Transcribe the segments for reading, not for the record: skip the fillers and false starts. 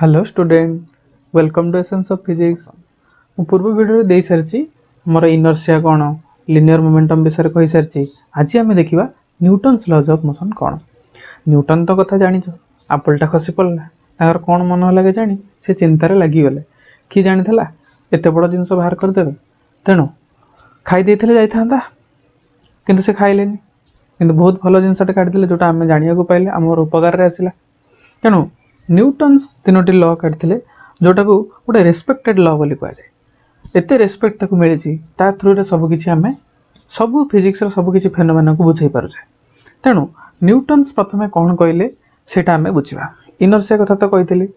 Hello student welcome to essence of physics. मु पूर्व video दे सारी मोर इनर्शिया कौन लिनियर मोमेंटम विषय कही सारी। आज आम देखा न्यूटन्स लॉज ऑफ मोशन कौन। न्यूटन तो कथा जानी आपलटा खसी पड़ा कौन मन लगे जानी से चिंतार लगिगले कि जानी एत बड़ जिनस बाहर करदे तेणु खाई जाता किंतु से खाइले किंतु बहुत भल जिनसटे काढ़ी जोटा आम जाना पाइले आम उपकार आसला। तेणु न्यूटन्स तीनोटी लॉ काढ़ी जोटा को गोटे रेस्पेक्टेड लॉ बोली कहुए। एत रेस्पेक्ट ताको मिली थ्रु सबकि आम सब फिजिक्स सबकि फेनोमेना को बुझे पारे। तेणु न्यूटन्स प्रथम कौन कहले सेटा आम बुझा। इनर्शिया कथा तो कही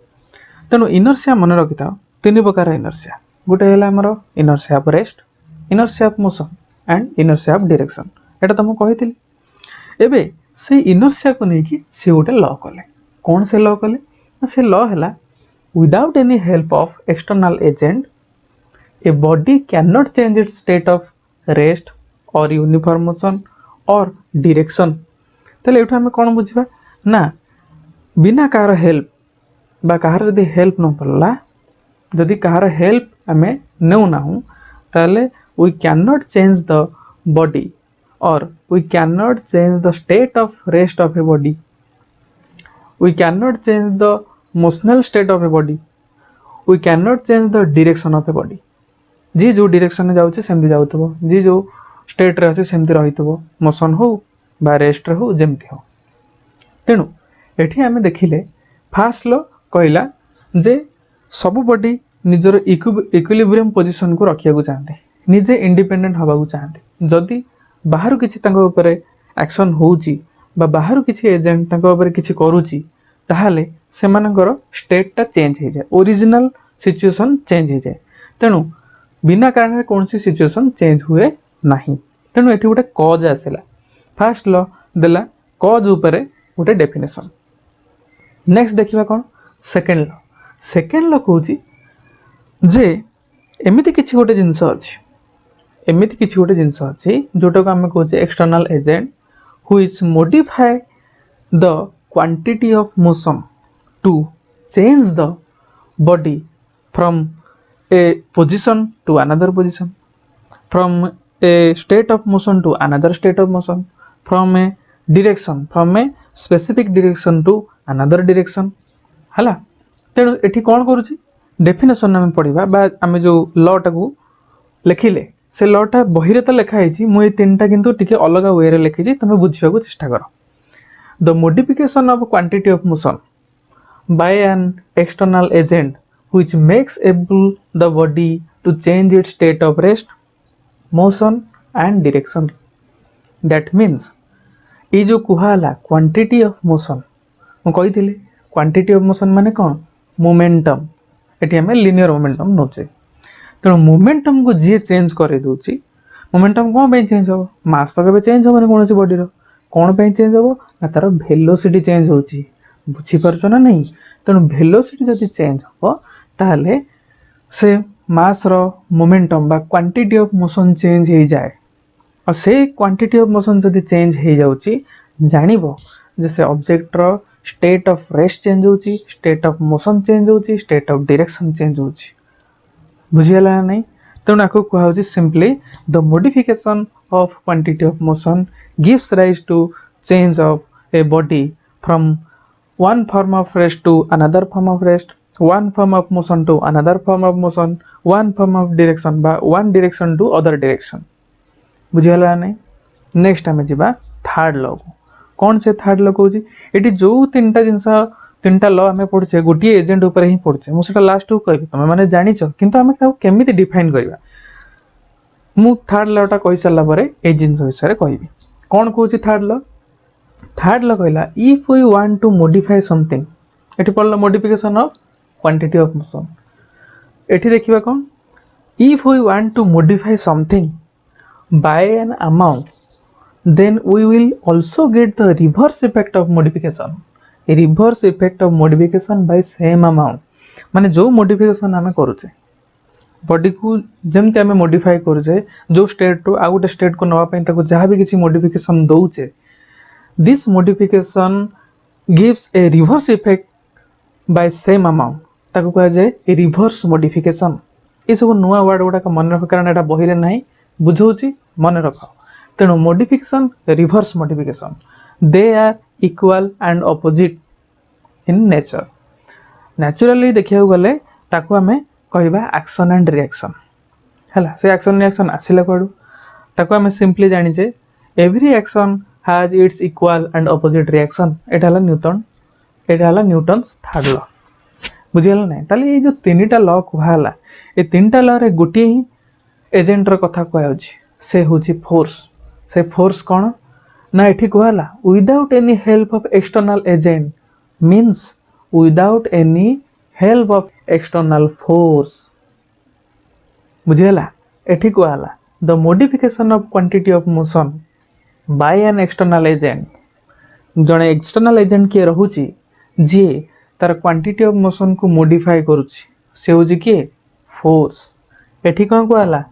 तेणु इनर्शिया मन रखि था तीन प्रकार इनर्शिया। गोटे है आमर inertia of rest, inertia of motion and inertia of direction. एटा तो मुझे कही एबे से इनर्शिया को लेकिन सी गोटे लॉ कले। कौन से लॉ कले से लॉ है without any help of external agent a body can not change its state of rest और यूनिफॉर्म मोशन और डायरेक्शन। तेल ये आम कौन बुझा ना बिना कार हेल्प बा कहार जदि हेल्प न पड़ला जदि कहार हेल्प आम नौ ना ताले we can not change the body और we can not change the state of rest of a body. We cannot change the motional state of a body. We cannot change the direction of a body. जी जो direction में जाउछे सेमती जाउथबो, जी जो state रे আছে सेमती रहितबो, motion हो बा rest रे हो जेमती हो। तेणु एठी आमे देखिले फास्ट लॉ कहला जे सब बॉडी निजर इक्विलिब्रियम पोजीशन को रखिया को चाहते, निजे इंडिपेंडेंट हवा को चाहते। जदि बाहर किछि तांको ऊपर एक्शन होउची बा बाहर किसी एजेंट तांको ऊपर किसी करूची ताहाले सेमानकर स्टेट टा चेंज हो जाए, ओरिजिनल सिचुएशन चेंज हो जाए। तेणु बिना कारण कौन सी सिचुएशन चेंज हुए नहीं। तेणु एठी गोटे कज आसला। फास्ट लॉ देला कज ऊपर गोटे डेफिनेशन। नेक्स्ट देखिबा कौन सेकेंड लॉ। सेकेंड लॉ कहूची जे एमिति किछि गोटे जिंस अछि, एमिति किछि गोटे जिंस अछि जोटा को हम कहूचे external agent which modify the quantity of motion to change the body from a position to another position, from a state of motion to another state of motion, from a direction, from a specific direction to another direction हला। तेणु एठी कौन करूची definition आम पढ़ा बा आम जो लॉ टाकू लिखिले से लॉटा बही तो लिखाई मुझे तीन टा किंतु टिके अलग वे रे लिखी तुम बुझा चेष्टा कर। The modification of quantity of motion by an external agent which makes able the body to change its state of rest, motion and direction. That means ये जो कहला क्वांटिटी ऑफ मोशन मुझे क्वांटिटी ऑफ मोशन माने कौन momentum. ये आम linear momentum नौचे। तेणु momentum को जी चेंज कर दूची मोमेंटम कौन पे चेंज हो मास तो चेंज हो कौन सी बॉडी कौन पे चेंज हो ना तार वेलोसिटी चेंज होची बुझीपार ना नहीं। तेणु वेलोसिटी जब चेंज हो ताहले से मास रो मोमेंटम बा क्वांटिटी ऑफ मोशन चेंज हो जाए और से क्वांटिटी ऑफ मोशन जब चेंज हो जाउची जानिबो जे से ऑब्जेक्ट रो स्टेट ऑफ रेस्ट चेंज होची, स्टेट ऑफ मोशन चेंज होची, स्टेट ऑफ डायरेक्शन चेंज होची। बुझीगला नहीं। तेणु आपको कहुची simply the modification of quantity of motion gives rise to change of a body from one form of rest to another form of rest, one form of motion to another form of motion, one form of direction बा one direction to other direction. बुझीगला नहीं। Next आम जा third law को। कौन से third law कहूँ ये जो तीन टा जिनस तीन टा लॉ आम पढ़े गोटे एजेंट उपर ही पढ़े मुझे लास्ट को कह तुम मैंने जानी किंतु आम केमी डिफाइन करवा मु थर्ड लॉ टा कही सारा पर ये जिन विषय कहि कौन कहूँ थर्ड लॉ। थर्ड लॉ कहला if we want to modify something ये पढ़ल modification of quantity of motion. ये देखिए कौन if we want to modify something by an amount then we will also get the reverse effect of modification, a reverse effect of modification by same amount। माने जो modification आमे करूचे body को जमते आमे मॉडिफाई करूचे जो स्टेट टू आ गोटे स्टेट को नवा पई ताको जहाँ भी किसी मॉडिफिकेशन दउचे this modification gives a reverse effect by same amount ताको कहा जाए रिभर्स मॉडिफिकेशन। ये सब नुआ वर्ड गुड़ाक मन रख कारण यहाँ बही ना बुझाऊँ मन रख। तेणु modification reverse modification they are equal and opposite in nature. Naturally देखा गले ताको आमे कहबा एक्शन एंड रिएक्शन है। से एक्शन रिएक्शन आसला कड़ू ताको आमे सिंपली जानिचे every action has its equal and opposite reaction. एटा हला न्यूटन्स थर्ड लॉ। बुझीगला ना। ताले ये जो तीनटा लॉ कहला ए तीनटा लॉ रे गोटे ही एजेंट र कथा कहउ से होची फोर्स। से फोर्स कौन ना एठी कहला without any help of external agent means without any help of external force. बुझीगला। एठी कहला the modification of quantity of motion by an external agent. जड़े एक्सटर्नल एजेंट किए रहुची जी तार क्वांटिटी ऑफ मोशन को मॉडिफाई करुची से होची किए फोर्स। एठी कौन कहला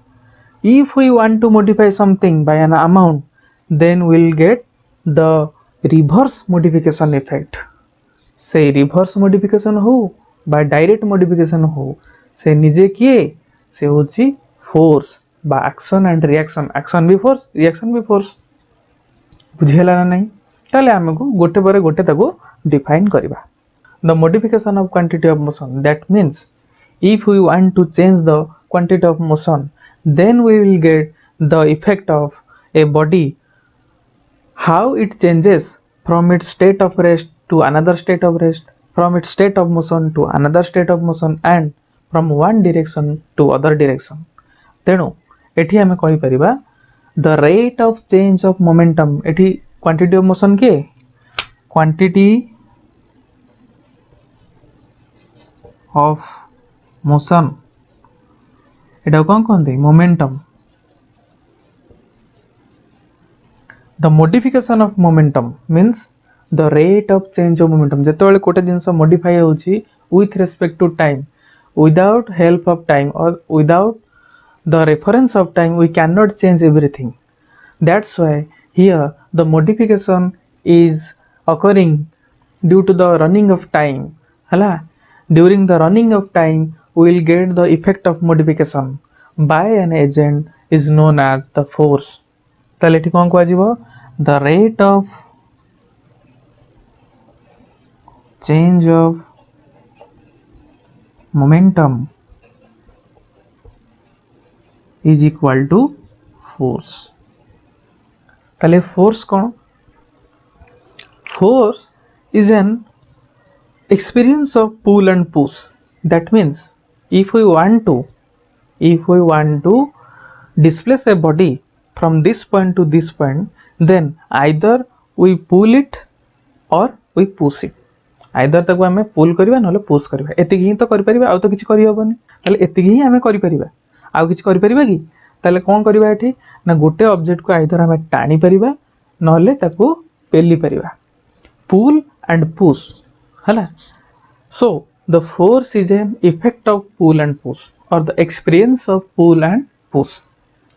if we want to modify something by an amount then will get the reverse modification effect. से रिवर्स मॉडिफिकेशन हो बा डायरेक्ट मॉडिफिकेशन हो से निजे किए से होची फोर्स बा एक्शन एंड रिएक्शन। एक्शन भी फोर्स रिएक्शन भी फोर्स। बुझीगला ना नहीं। ताले आमको गोटे पर गोटे ताको डिफाइन करबा। The modification of quantity of motion that means if we want to change the quantity of motion then we will get the effect of a body how it changes from its state of rest to another state of rest, from its state of motion to another state of motion and from one direction to other direction. तेणु एठी आमे कहि परिबा the rate of change of momentum. एठी quantity of motion के quantity of motion एटा कौन कहते momentum. The modification of momentum means the rate of change of momentum. जेतेबेले कोटे जिंस मॉडिफाई होची with respect to time without help of time और without the reference of time we cannot change everything. That's why here the modification is occurring due to the running of time. Hala, during the running of time we will get the effect of modification by an agent is known as the force. ताले एठी कोन कहजिवो the rate of change of momentum is equal to force. ताले force कौन? Force is an experience of pull and push. That means if we want to displace a body from this point to this point, then either we pull it or we push it. either ताको आमे pull करिबा नले push करिबा। एतिकी ही तो करि परिबा आ तो किछ करि होबनी। ताले एतिकी ही आमे करि परिबा आउ किछ करि परिबा कि ताले कोन करिबा एठी ना गोटे ऑब्जेक्ट को आइदर हमें टाणी परिबा नले ताको पेली परिबा। पुल एंड पुश हला। So the force is an effect of pull and push और the experience of pull and push.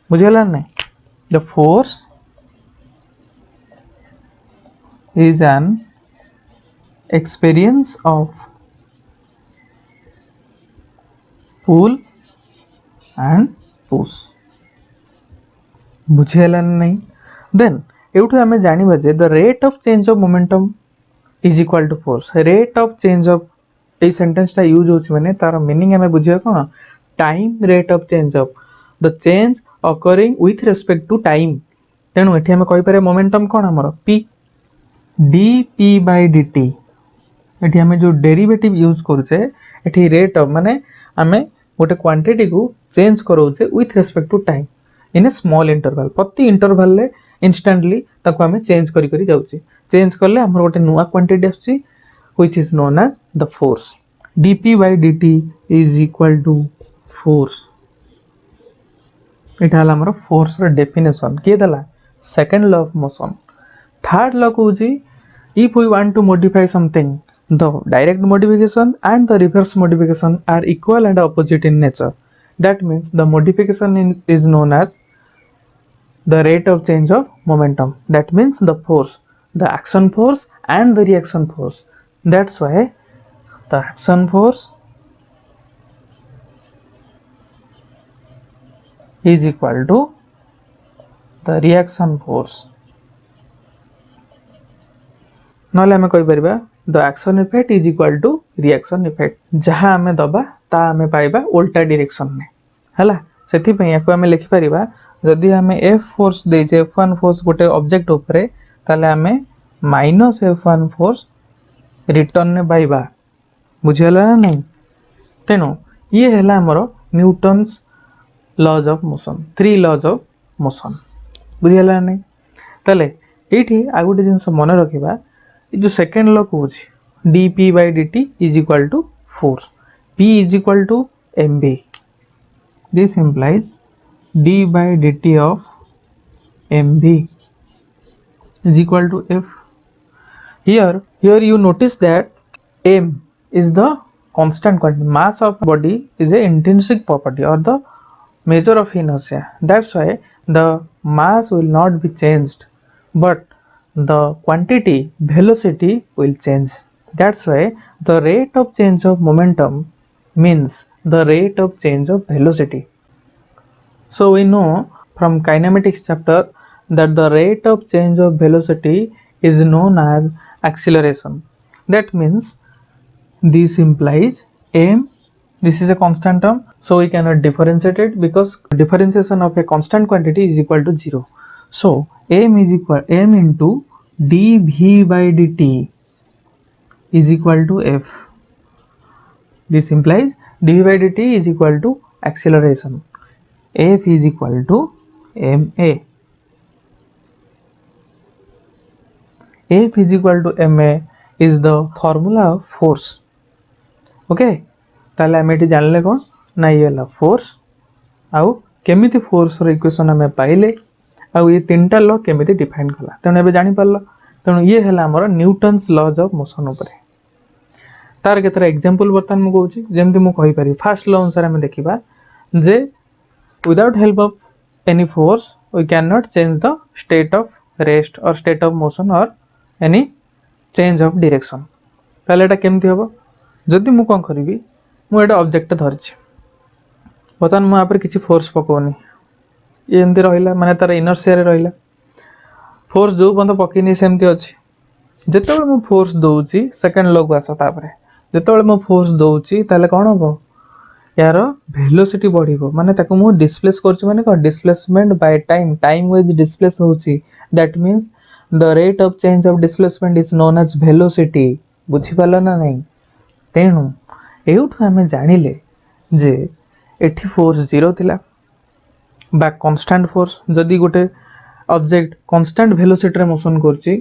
बुझला नहीं। The force is an experience of pull and push. बुझेला नहीं। देन एउठु हमें जानिबा जे the rate of change of momentum is equal to force. Rate of change of a sentence ता use होछि माने तार मीनिंग हमें बुझिया कोन time rate of change of the change occurring with respect to time. तेनु एठी हमें कहि पारे मोमेंटम कोन हमर p dp बाय dt। एठी हमें जो डेरिवेटिव यूज करछे एठी रेट ऑफ माने हमें गोटे क्वांटिटी को चेंज करोचे with respect to time in a small interval. प्रति इंटरवल ले इंस्टेंटली ताको हमें चेंज करी करी जाउची। चेंज करले हमर गोटे नुवा क्वांटिटी आछी which is known as the force. dp by dt is equal to force। एटा हला हमर फोर्स रो डेफिनेशन के दला second law of motion. Third law कहूची if we want to modify something the direct modification and the reverse modification are equal and opposite in nature. That means the modification is known as the rate of change of momentum. That means the force, the action force and the reaction force. That's why the action force is equal to the reaction force. नले आम कही परिबा the action effect is equal to reaction effect जहाँ आम दबा ता आम पाइबा उल्टा डायरेक्शन में हैला सेथि पई याको आम लिखि परिबा जदि आम F फोर्स देजे F1 फोर्स गोटे ऑब्जेक्ट ऊपर ताले आम माइनस F1 फोर्स रिटर्न ने पाइबा बुझियला ना नहीं तेणु ये हैला हमर Newton's laws of motion 3 laws of motion बुझियला नहीं ताले एठी आ गोटे जिंस मन रखिबा जो सेकेंड लॉ कौन dp by dt is equal to force p is equal to mv. This implies d by dt of mv is equal to f. Here you notice that m is the constant quantity. Mass of body is a intrinsic property or the measure of inertia. That's why the mass will not be changed, but the quantity velocity will change. That's why the rate of change of momentum means the rate of change of velocity. So we know from kinematics chapter that the rate of change of velocity is known as acceleration. That means this implies m, this is a constant term, so we cannot differentiate it because differentiation of a constant quantity is equal to 0. So m is equal m into dv by dt is equal to f. This implies dv by dt is equal to acceleration. F is equal to ma. F is equal to ma is the formula of force. Okay, ताले आम ये जानले कौन ना ये वाला force आउ केमिति फोर्स रो इक्वेशन आम पाइले आउ ये तीनटा लॉ केमिति डिफाइन कला तेणु एबे जानि पारलो तेणु ये हैला हमर न्यूटन्स लॉज ऑफ मोशन ऊपर तार केतरा एग्जांपल बर्तन मु कहूची जेमति मु कहि पारि फर्स्ट लॉ अनुसार हम देखिबा जे without help of any force we can not change the state of rest और स्टेट ऑफ मोशन और एनी चेंज ऑफ डायरेक्शन ताले एटा केमति होबो जदि मु कोन करिवि मु एटा ऑब्जेक्ट धरछि बर्तन मु आपर किछि फोर्स पकोनी ये एमती रहिला माने तार इनर्शिया रे रहिला फोर्स जो बंद पकिनी सेमती अछि जेतेबेले मु फोर्स दउची सेकंड लॉ को आसा तापरे जेतेबेले मु फोर्स दउची ताले कोन होबो यार वेलोसिटी बढ़िबो माने ताको मु डिस्प्लेस करछि माने को displacement by time wise displace होउची that means the rate of change of displacement is known as velocity बुझी पाला ना नहीं तेणु एउठु हमें जानिले जे एठी फोर्स 0 थिला बा कांस्टेंट फोर्स जदी गोटे ऑब्जेक्ट कांस्टेंट वेलोसिटी रे मोशन करछि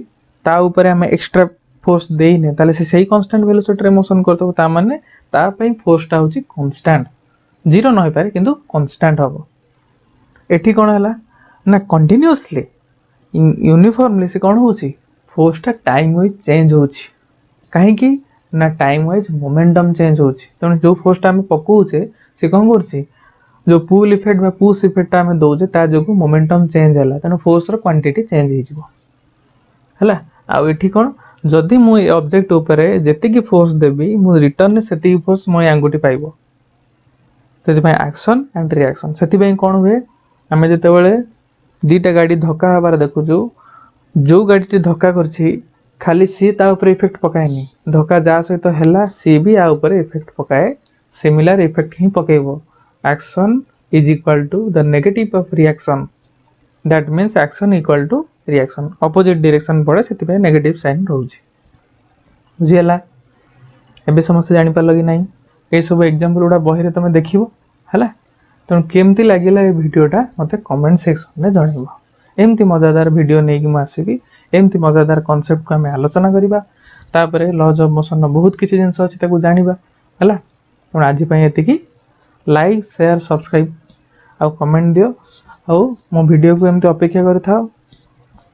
ता ऊपर हमें एक्स्ट्रा फोर्स देइने ताले से सही कांस्टेंट वेलोसिटी रे मोशन करतो ता माने ता पई फोर्सटा होछि कांस्टेंट 0 न होय पारे किंतु कांस्टेंट हबो एठी कोन हला ना कंटीन्यूअसली यूनिफॉर्मली से कोन होछि फोर्सटा टाइम वाइज चेंज होछि काहे कि ना टाइम वाइज मोमेंटम चेंज होछि तने जो फोर्सटा हम पकोउछे से कोन करछि जो पुल इफेक्ट बा पुश इफेक्ट आम दौचे ता जो मोमेंटम चेंज है तेणु फोर्स रो क्वांटिटी चेंज हो है आउ एठी कोन जदि मु ऑब्जेक्ट ऊपर जेतिकी फोर्स देबी मु रिटर्न सेतिकी फोर्स मो आंगुठी पाइबो सेति पय एक्शन एंड रिएक्शन सेति पय कोन हुए आमे जते बेले दीटा गाड़ी धक्का हबार देखुजु जो गाड़ी धक्का करछि खाली सी ता ऊपर इफेक्ट पकाएनी धक्का जा सहित हैला सी भी आ ऊपर इफेक्ट पकाए सिमिलर इफेक्ट ही पकेबो action is equal to the negative of reaction that means action equal to reaction opposite direction पड़े सेति पे नेगेटिव साइन रहउची बुझियला एबे समस्या जानि पालो कि नाही ए सब एग्जांपल उडा बहिरे तमे देखिबो हला तण केमती लागिला ए वीडियोटा मते कमेंट सेक्शन में जणाइबो एमती मजादार वीडियो नै कि म आसीबी एमती मजादार कांसेप्ट को हम आलोचना करिबा तापरे लॉज ऑफ मोशन न बहुत किछि जिंस अछि ताको जानिबा हला तण आजि पय एतिकी लाइक शेयर सब्सक्राइब आ कमेंट दियो आ मो वीडियो को एमती अपेक्षा करि थाओ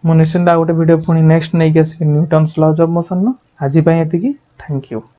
मो निश्चित आ गोटे वीडियो पुनी नेक्स्ट नै के न्यूटन्स लॉज ऑफ मोशन न आजि पय एतिकी थैंक यू।